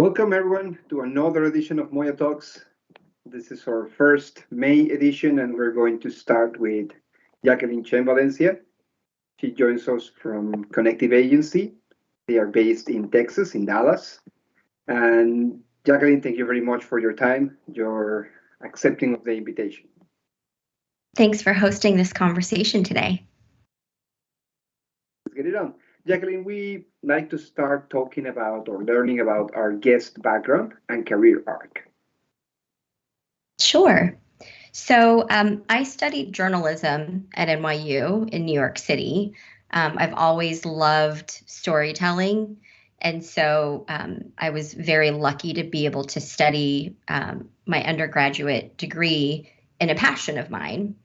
Welcome everyone to another edition of MOYA Talks. This is our first May edition, and we're going to start with Jacqueline Chen-Valencia. She joins us from CONNECTIVE Agency. They are based in Texas, in Dallas. And Jacqueline, thank you very much for your time, your accepting of the invitation. Thanks for hosting this conversation today. Let's get it on. Jacqueline, we like to start talking about or learning about our guest background and career arc. Sure. So I studied journalism at NYU in New York City. I've always loved storytelling. And so I was very lucky to be able to study my undergraduate degree in a passion of mine.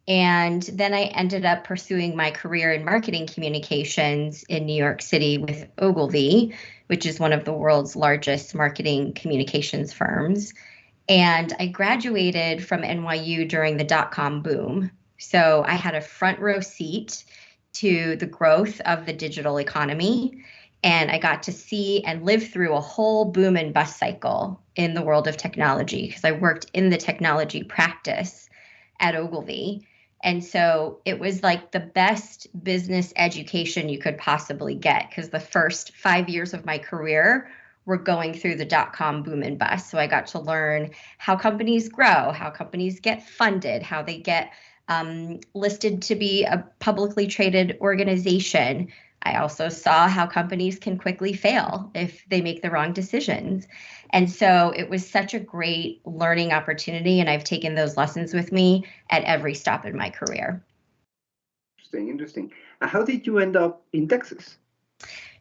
And then I ended up pursuing my career in marketing communications in New York City with Ogilvy, which is one of the world's largest marketing communications firms. And I graduated from NYU during the dot-com boom. So I had a front row seat to the growth of the digital economy. And I got to see and live through a whole boom and bust cycle in the world of technology because I worked in the technology practice at Ogilvy. And so it was like the best business education you could possibly get because the first 5 years of my career were going through the dot-com boom and bust. So I got to learn how companies grow, how companies get funded, how they get listed to be a publicly traded organization. I also saw how companies can quickly fail if they make the wrong decisions. And so it was such a great learning opportunity, and I've taken those lessons with me at every stop in my career. Interesting. How did you end up in Texas?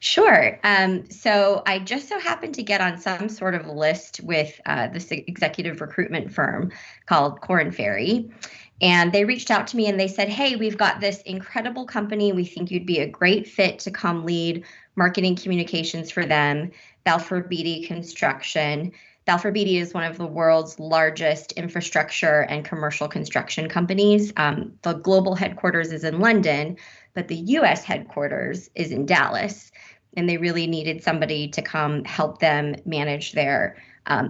Sure. So I just so happened to get on some sort of list with this executive recruitment firm called Korn Ferry. And they reached out to me and they said, hey, we've got this incredible company. We think you'd be a great fit to come lead marketing communications for them, Balfour Beatty Construction. Balfour Beatty is one of the world's largest infrastructure and commercial construction companies. The global headquarters is in London, but the US headquarters is in Dallas. And they really needed somebody to come help them manage their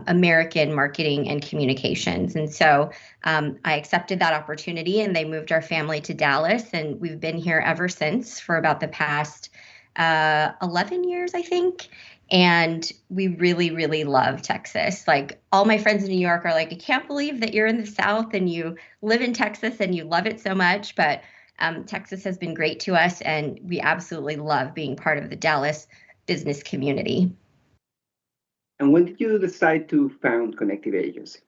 American marketing and communications. And so I accepted that opportunity and they moved our family to Dallas. And we've been here ever since for about the past 11 years, I think. And we really, really love Texas. Like all my friends in New York are like, I can't believe that you're in the South and you live in Texas and you love it so much. But Texas has been great to us and we absolutely love being part of the Dallas business community. And when did you decide to found CONNECTIVE Agency?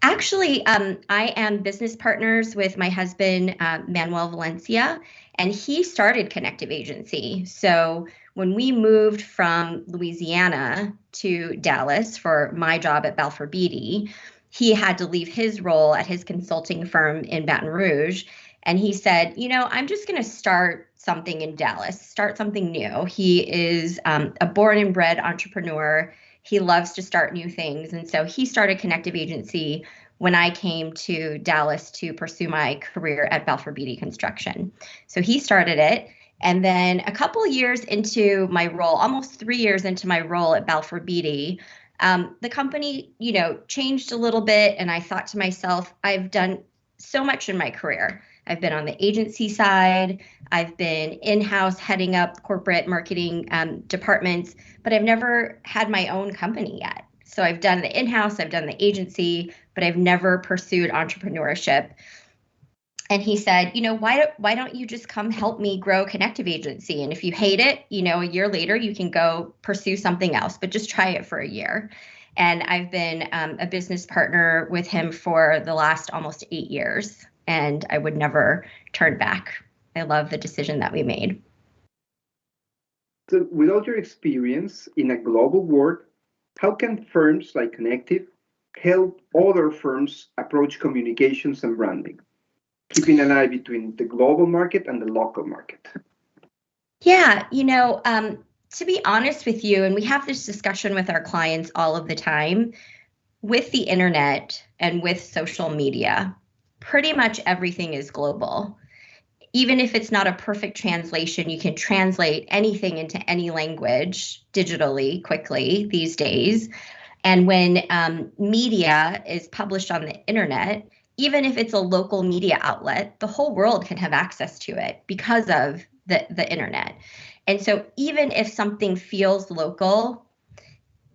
Actually, I am business partners with my husband, Manuel Valencia, and he started CONNECTIVE Agency. So when we moved from Louisiana to Dallas for my job at Balfour Beatty, he had to leave his role at his consulting firm in Baton Rouge. And he said, I'm just going to start something in Dallas, start something new. He is a born and bred entrepreneur. He loves to start new things. And so he started CONNECTIVE Agency when I came to Dallas to pursue my career at Balfour Beatty Construction. So he started it. And then a couple of years into my role, almost 3 years into my role at Balfour Beatty, the company, changed a little bit. And I thought to myself, I've done so much in my career. I've been on the agency side. I've been in-house heading up corporate marketing departments, but I've never had my own company yet. So I've done the in-house, I've done the agency, but I've never pursued entrepreneurship. And he said, why don't you just come help me grow CONNECTIVE Agency? And if you hate it, a year later, you can go pursue something else, but just try it for a year. And I've been a business partner with him for the last almost 8 years. And I would never turn back. I love the decision that we made. So with all your experience in a global world, how can firms like CONNECTIVE help other firms approach communications and branding, keeping an eye between the global market and the local market? Yeah, to be honest with you, and we have this discussion with our clients all of the time, with the internet and with social media, pretty much everything is global. even if it's not a perfect translation, you can translate anything into any language digitally quickly these days. And when media is published on the internet, even if it's a local media outlet, the whole world can have access to it because of the internet. And so even if something feels local,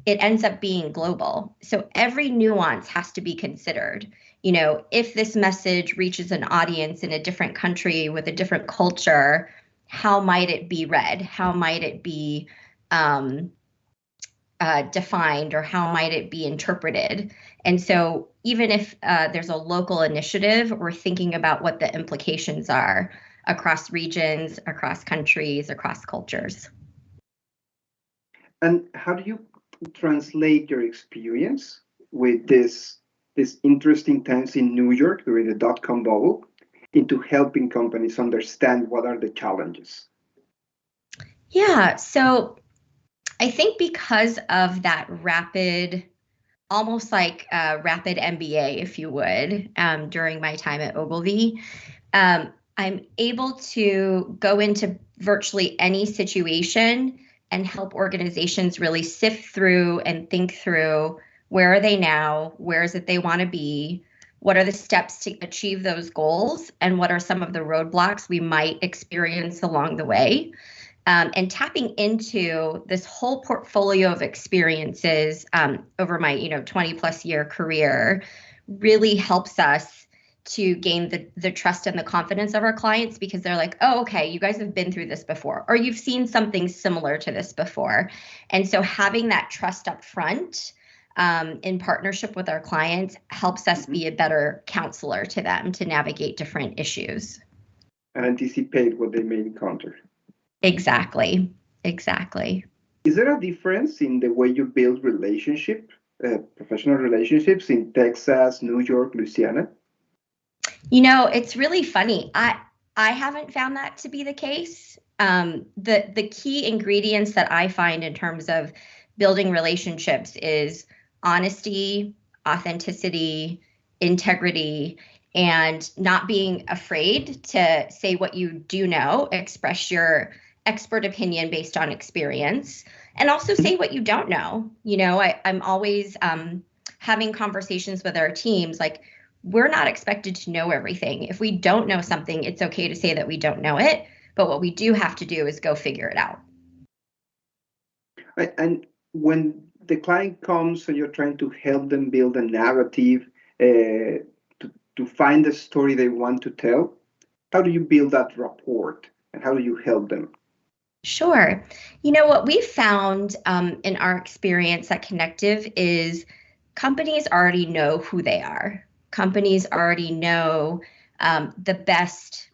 it ends up being global. So every nuance has to be considered. You know, if this message reaches an audience in a different country with a different culture, how might it be read? How might it be defined, or how might it be interpreted? And so even if there's a local initiative, we're thinking about what the implications are across regions, across countries, across cultures. And how do you translate your experience with this interesting times in New York during the dot-com bubble into helping companies understand what are the challenges? Yeah, so I think because of that rapid, almost like a rapid MBA, if you would, during my time at Ogilvy, I'm able to go into virtually any situation and help organizations really sift through and think through, where are they now? Where is it they want to be? What are the steps to achieve those goals? And what are some of the roadblocks we might experience along the way? And tapping into this whole portfolio of experiences over my 20 plus year career really helps us to gain the trust and the confidence of our clients, because they're like, oh, okay, you guys have been through this before, or you've seen something similar to this before. And so having that trust up front in partnership with our clients helps us be a better counselor to them to navigate different issues. And anticipate what they may encounter. Exactly. Is there a difference in the way you build professional relationships in Texas, New York, Louisiana? You know, it's really funny. I haven't found that to be the case. The key ingredients that I find in terms of building relationships is honesty, authenticity, integrity, and not being afraid to say what you do know, express your expert opinion based on experience, and also say what you don't know. You know, I'm always having conversations with our teams, like, we're not expected to know everything. If we don't know something, it's okay to say that we don't know it, but what we do have to do is go figure it out. And when the client comes and you're trying to help them build a narrative to find the story they want to tell, how do you build that rapport and how do you help them? Sure. You know, what we've found in our experience at Connective is companies already know who they are. Companies already know the best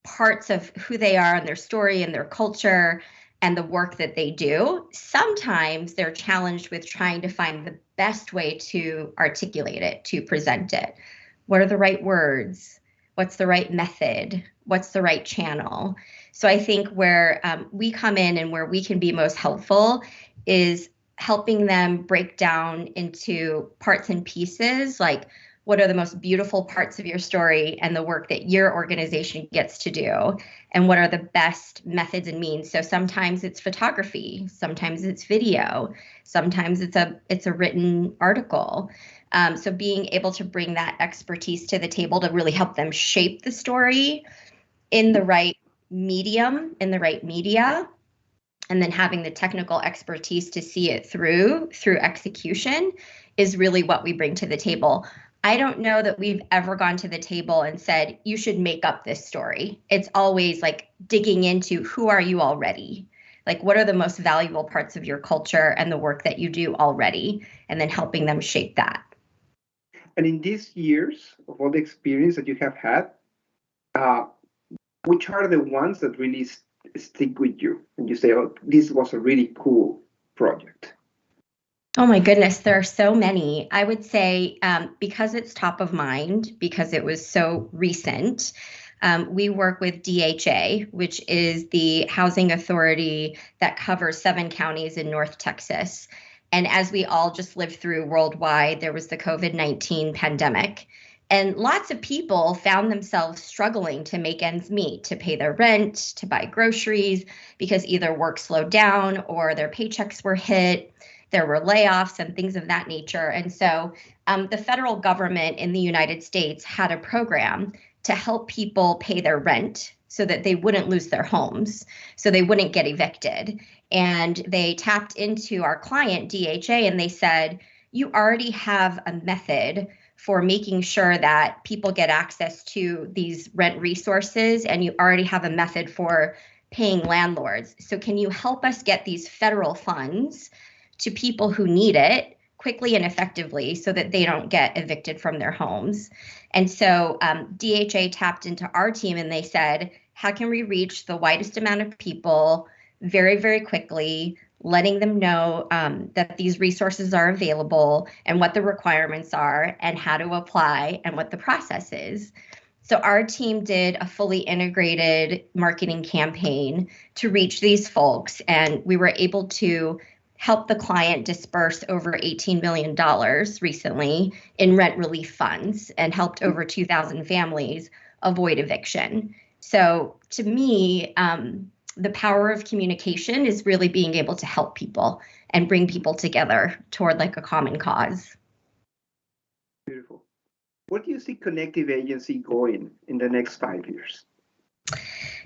parts of who they are and their story and their culture and the work that they do. Sometimes they're challenged with trying to find the best way to articulate it, to present it. What are the right words? What's the right method? What's the right channel? So I think where we come in and where we can be most helpful is helping them break down into parts and pieces, like, what are the most beautiful parts of your story and the work that your organization gets to do? And what are the best methods and means? So sometimes it's photography, sometimes it's video, sometimes it's a written article. So being able to bring that expertise to the table to really help them shape the story in the right medium, in the right media, and then having the technical expertise to see it through execution is really what we bring to the table. I don't know that we've ever gone to the table and said, you should make up this story. It's always like digging into, who are you already? Like, what are the most valuable parts of your culture and the work that you do already? And then helping them shape that. And in these years of all the experience that you have had, which are the ones that really stick with you? And you say, oh, this was a really cool project. Oh my goodness, there are so many. I would say because it's top of mind, because it was so recent, we work with DHA, which is the housing authority that covers 7 counties in North Texas. And as we all just lived through worldwide, there was the COVID-19 pandemic. And lots of people found themselves struggling to make ends meet, to pay their rent, to buy groceries, because either work slowed down or their paychecks were hit. There were layoffs and things of that nature. And so the federal government in the United States had a program to help people pay their rent so that they wouldn't lose their homes, so they wouldn't get evicted. And they tapped into our client, DHA, and they said, you already have a method for making sure that people get access to these rent resources, and you already have a method for paying landlords. So can you help us get these federal funds to people who need it quickly and effectively so that they don't get evicted from their homes? And so DHA tapped into our team and they said, how can we reach the widest amount of people very, very quickly, letting them know that these resources are available and what the requirements are and how to apply and what the process is. So our team did a fully integrated marketing campaign to reach these folks, and we were able to help the client disperse over $18 million recently in rent relief funds and helped over 2,000 families avoid eviction. So to me, the power of communication is really being able to help people and bring people together toward like a common cause. Beautiful. Where do you see Connective Agency going in the next 5 years?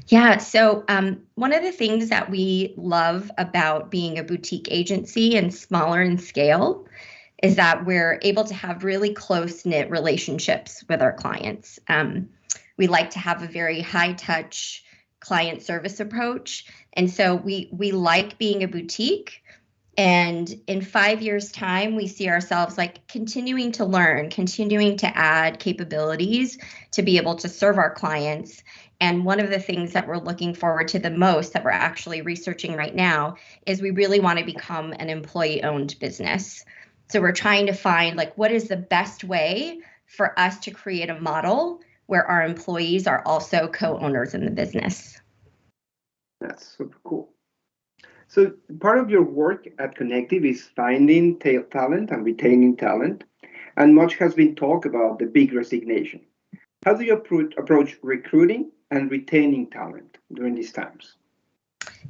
Yeah, so one of the things that we love about being a boutique agency and smaller in scale is that we're able to have really close-knit relationships with our clients. We like to have a very high-touch client service approach. And so we like being a boutique. And in 5 years' time, we see ourselves like continuing to learn, continuing to add capabilities to be able to serve our clients. And one of the things that we're looking forward to the most that we're actually researching right now is we really want to become an employee-owned business. So we're trying to find like what is the best way for us to create a model where our employees are also co-owners in the business. That's super cool. So part of your work at Connective is finding talent and retaining talent, and much has been talked about the big resignation. How do you approach recruiting and retaining talent during these times?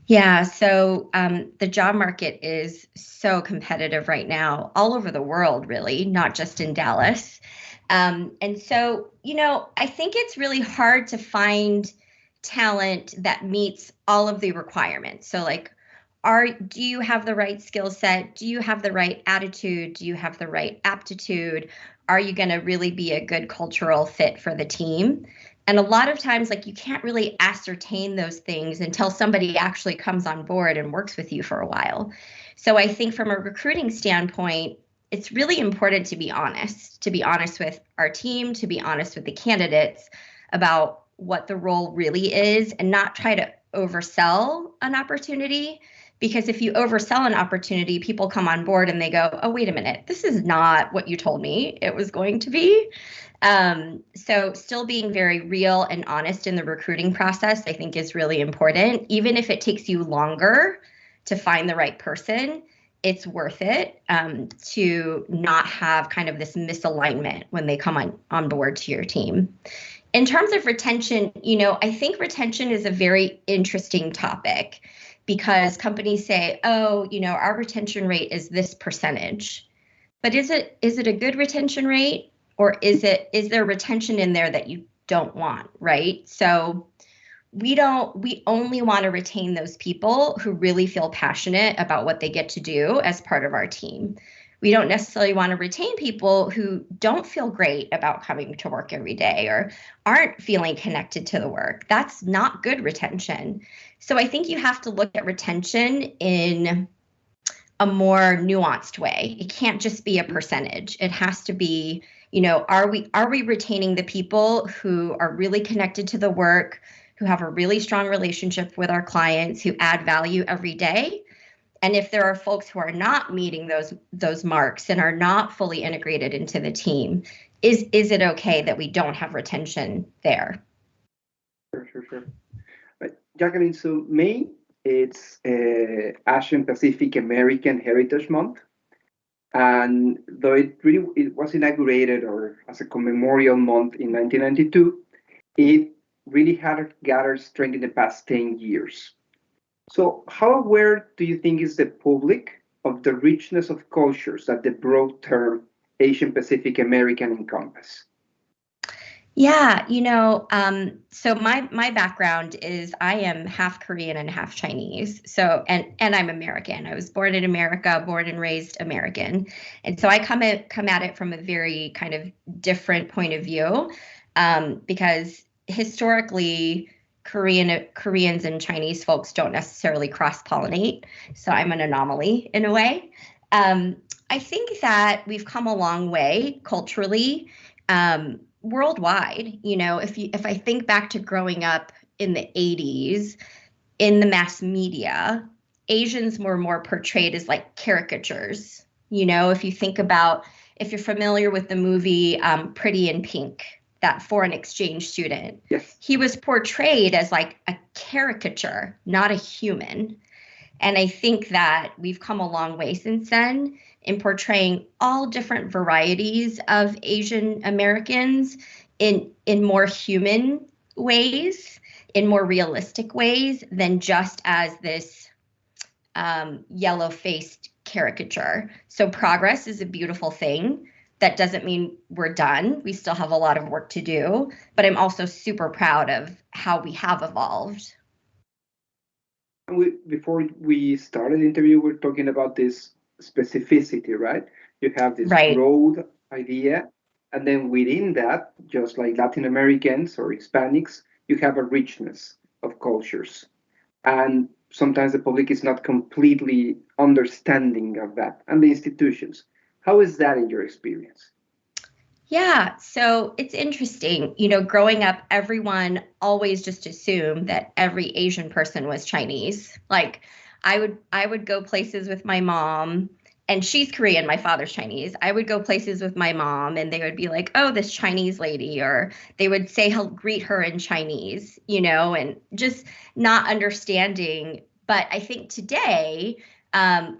Yeah, so the job market is so competitive right now, all over the world, really, not just in Dallas. And so, I think it's really hard to find talent that meets all of the requirements. So, like, do you have the right skill set? Do you have the right attitude? Do you have the right aptitude? Are you going to really be a good cultural fit for the team? And a lot of times, like, you can't really ascertain those things until somebody actually comes on board and works with you for a while. So I think from a recruiting standpoint, it's really important to be honest with our team, to be honest with the candidates about what the role really is and not try to oversell an opportunity. Because if you oversell an opportunity, people come on board and they go, oh, wait a minute, this is not what you told me it was going to be. So still being very real and honest in the recruiting process, I think is really important. Even if it takes you longer to find the right person, it's worth it to not have kind of this misalignment when they come on board to your team. In terms of retention, I think retention is a very interesting topic because companies say, oh, our retention rate is this percentage. But is it a good retention rate? Or is there retention in there that you don't want, right? So we only want to retain those people who really feel passionate about what they get to do as part of our team. We don't necessarily want to retain people who don't feel great about coming to work every day or aren't feeling connected to the work. That's not good retention. So I think you have to look at retention in a more nuanced way. It can't just be a percentage. It has to be, are we retaining the people who are really connected to the work, who have a really strong relationship with our clients, who add value every day? And if there are folks who are not meeting those marks and are not fully integrated into the team, is it okay that we don't have retention there? Sure. Right. Jacqueline, so May, it's Asian Pacific American Heritage Month. And though it was inaugurated or as a commemorial month in 1992, it really had gathered strength in the past 10 years. So, how aware do you think is the public of the richness of cultures that the broad term Asian Pacific American encompass? Yeah, so my background is I am half Korean and half Chinese. So and I'm American. I was born in America, born and raised American. And so I come at it from a very kind of different point of view, because historically Koreans and Chinese folks don't necessarily cross-pollinate. So I'm an anomaly in a way. I think that we've come a long way culturally. Worldwide, if I think back to growing up in the 80s in the mass media, Asians were more portrayed as like caricatures. If you think about, if you're familiar with the movie Pretty in Pink, that foreign exchange student, Yes. He was portrayed as like a caricature, not a human. And I think that we've come a long way since then in portraying all different varieties of Asian Americans in more human ways, in more realistic ways than just as this yellow-faced caricature. So progress is a beautiful thing. That doesn't mean we're done. We still have a lot of work to do, but I'm also super proud of how we have evolved. Before we started the interview, we're talking about this specificity, right? You have this Right. broad idea, and then within that, just like Latin Americans or Hispanics, you have a richness of cultures. And sometimes the public is not completely understanding of that, and the institutions. How is that in your experience? Yeah, so it's interesting. Growing up, everyone always just assumed that every Asian person was Chinese. Like I would go places with my mom, and she's Korean, my father's Chinese. I would go places with my mom and they would be like, "Oh, this Chinese lady," or they would say greet her in Chinese, and just not understanding. But I think today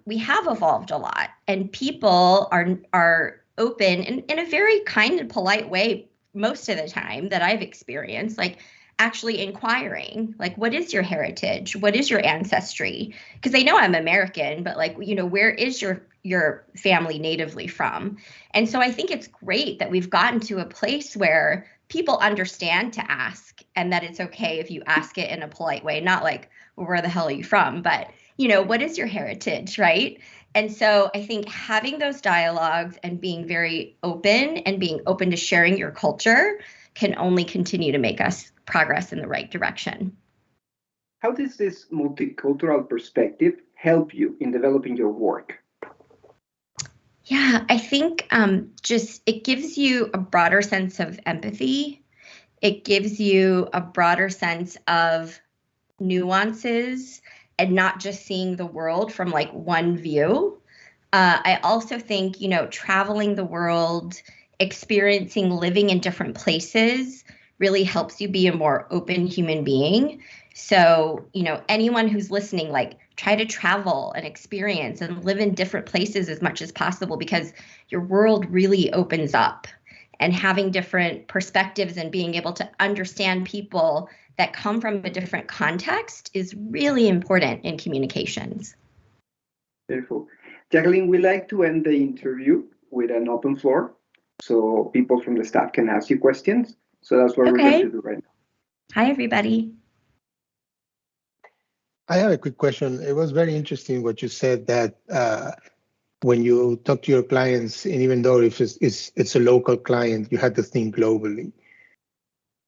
we have evolved a lot, and people are open in a very kind and polite way most of the time that I've experienced, like actually inquiring, like, what is your heritage? What is your ancestry? Because they know I'm American, but like, where is your family natively from? And so I think it's great that we've gotten to a place where people understand to ask, and that it's okay if you ask it in a polite way, not like, well, where the hell are you from? But what is your heritage, right? And so I think having those dialogues and being very open and being open to sharing your culture can only continue to make us progress in the right direction. How does this multicultural perspective help you in developing your work? Yeah, I think just it gives you a broader sense of empathy. It gives you a broader sense of nuances and not just seeing the world from like one view. I also think, traveling the world, experiencing living in different places really helps you be a more open human being. So, anyone who's listening, like try to travel and experience and live in different places as much as possible because your world really opens up. And having different perspectives and being able to understand people that come from a different context is really important in communications. Beautiful. Jacqueline, we like to end the interview with an open floor so people from the staff can ask you questions. So that's what we're going to do right now. Hi, everybody. I have a quick question. It was very interesting what you said that when you talk to your clients, and even though if it's a local client, you have to think globally.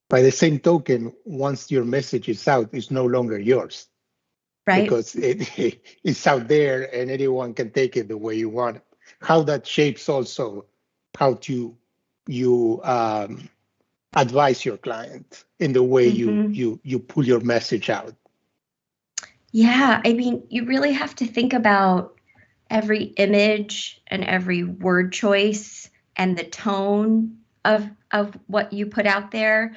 By the same token, once your message is out, it's no longer yours. Right. Because it's out there and anyone can take it the way you want it. How that shapes also how you advise your client in the way you pull your message out. Yeah, I mean, you really have to think about every image and every word choice and the tone of what you put out there.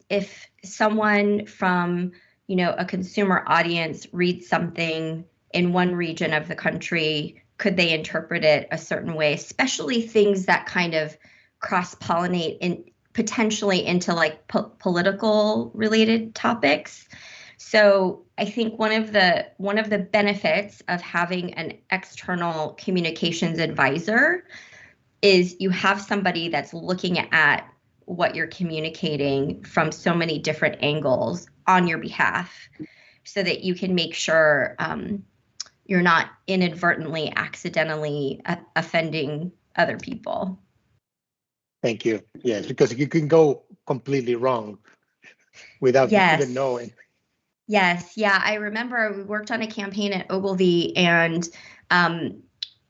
If someone from a consumer audience reads something in one region of the country could they interpret it a certain way, especially things that kind of cross-pollinate in potentially into like political related topics. So I think one of the benefits of having an external communications advisor is you have somebody that's looking at what you're communicating from so many different angles on your behalf, so that you can make sure you're not inadvertently, accidentally offending other people. Thank you. Yes, because you can go completely wrong without even knowing. Yes. Yeah. I remember we worked on a campaign at Ogilvy, and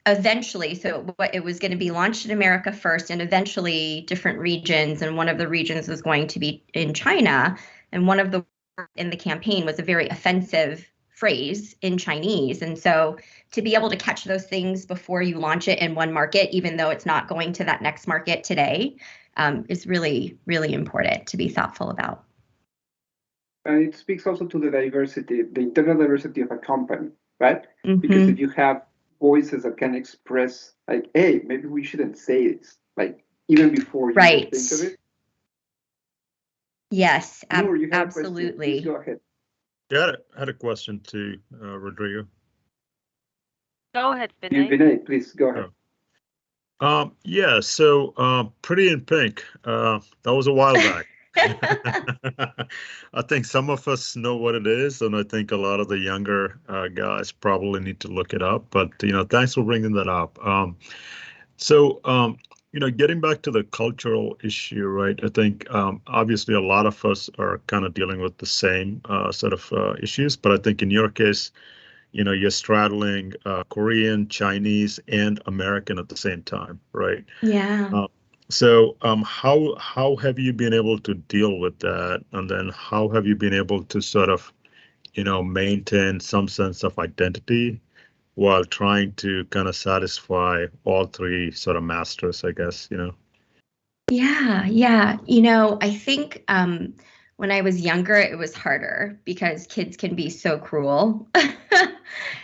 eventually, so it was going to be launched in America first and eventually different regions. And one of the regions was going to be in China. And one of the words in the campaign was a very offensive phrase in Chinese. And so to be able to catch those things before you launch it in one market, even though it's not going to that next market today, is really, really important to be thoughtful about. And it speaks also to the diversity, the internal diversity of a company, right? Mm-hmm. Because if you have voices that can express, like, hey, maybe we shouldn't say this, like, even before you right. think of it. Yes, Noor, you have absolutely. Please go ahead. Yeah, I had a question to Rodrigo. Go ahead, Vinay. Vinay, please go ahead. Yeah, so Pretty in Pink, that was a while back. I think some of us know what it is, and I think a lot of the younger guys probably need to look it up. But thanks for bringing that up. Getting back to the cultural issue, right? I think obviously a lot of us are kind of dealing with the same set of issues, but I think in your case, you're straddling Korean, Chinese, and American at the same time, right? Yeah. So how have you been able to deal with that? And then how have you been able to sort of, maintain some sense of identity while trying to kind of satisfy all three sort of masters, I guess, Yeah. I think when I was younger, it was harder because kids can be so cruel.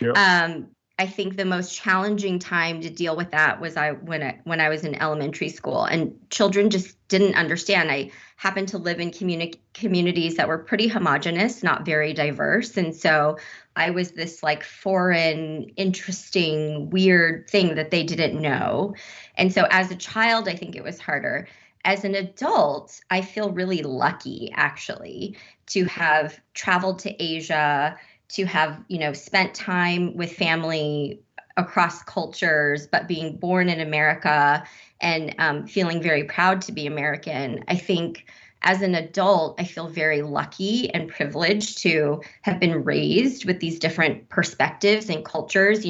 Yep. I think the most challenging time to deal with that was when I was in elementary school, and children just didn't understand. I happened to live in communities that were pretty homogenous, not very diverse, and so I was this like foreign, interesting, weird thing that they didn't know. And so as a child, I think it was harder. As an adult, I feel really lucky, actually, to have traveled to Asia, to have, spent time with family across cultures, but being born in America and feeling very proud to be American. I think as an adult, I feel very lucky and privileged to have been raised with these different perspectives and cultures.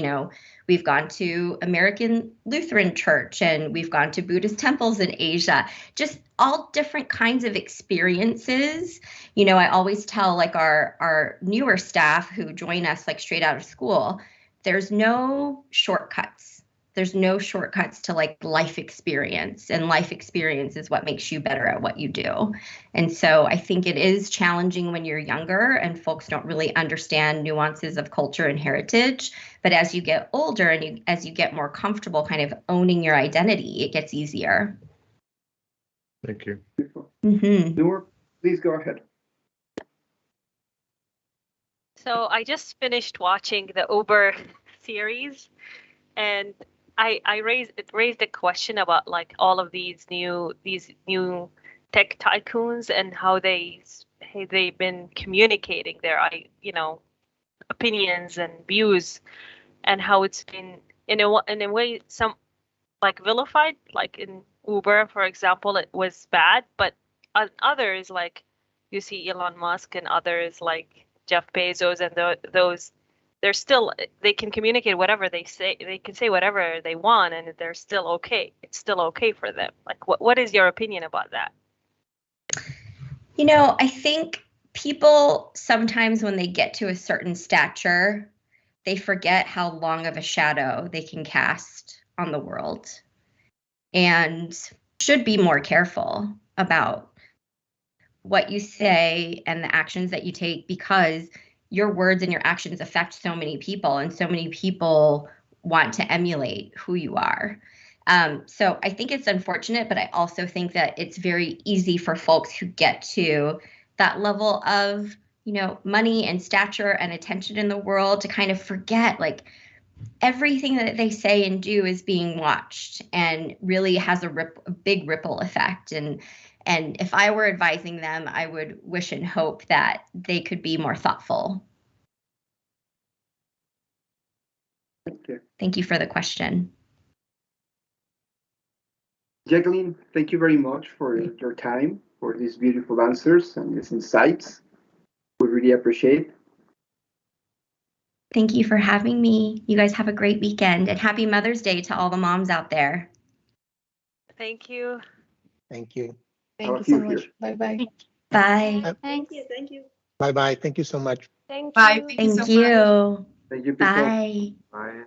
We've gone to American Lutheran Church and we've gone to Buddhist temples in Asia, just all different kinds of experiences. I always tell like our newer staff who join us like straight out of school, there's no shortcuts. There's no shortcuts to like life experience, and life experience is what makes you better at what you do. And so I think it is challenging when you're younger and folks don't really understand nuances of culture and heritage. But as you get older and as you get more comfortable kind of owning your identity, it gets easier. Thank you. Mm-hmm. Noor, please go ahead. So I just finished watching the Uber series, and I raised a question about like all of these new tech tycoons and how they've been communicating their opinions and views, and how it's been in a way some like vilified, like in Uber, for example, it was bad, but on others, like you see Elon Musk and others like Jeff Bezos and those, they can communicate whatever they say. They can say whatever they want, and they're still okay. It's still okay for them. Like, what is your opinion about that? I think people sometimes when they get to a certain stature, they forget how long of a shadow they can cast on the world and should be more careful about what you say and the actions that you take, because your words and your actions affect so many people, and so many people want to emulate who you are. So I think it's unfortunate, but I also think that it's very easy for folks who get to that level of, money and stature and attention in the world to kind of forget, like, everything that they say and do is being watched and really has a big ripple effect. And if I were advising them, I would wish and hope that they could be more thoughtful. Okay. Thank you for the question. Jacqueline, thank you very much for your time, for these beautiful answers and these insights. We really appreciate. Thank you for having me. You guys have a great weekend, and happy Mother's Day to all the moms out there. Thank you. Thank you. Thank you so much. Bye-bye. Bye. Thank you. Bye-bye. Thank you so much. Thank Bye. you. Thank you so Thank you. Thank you, people. Bye. Bye.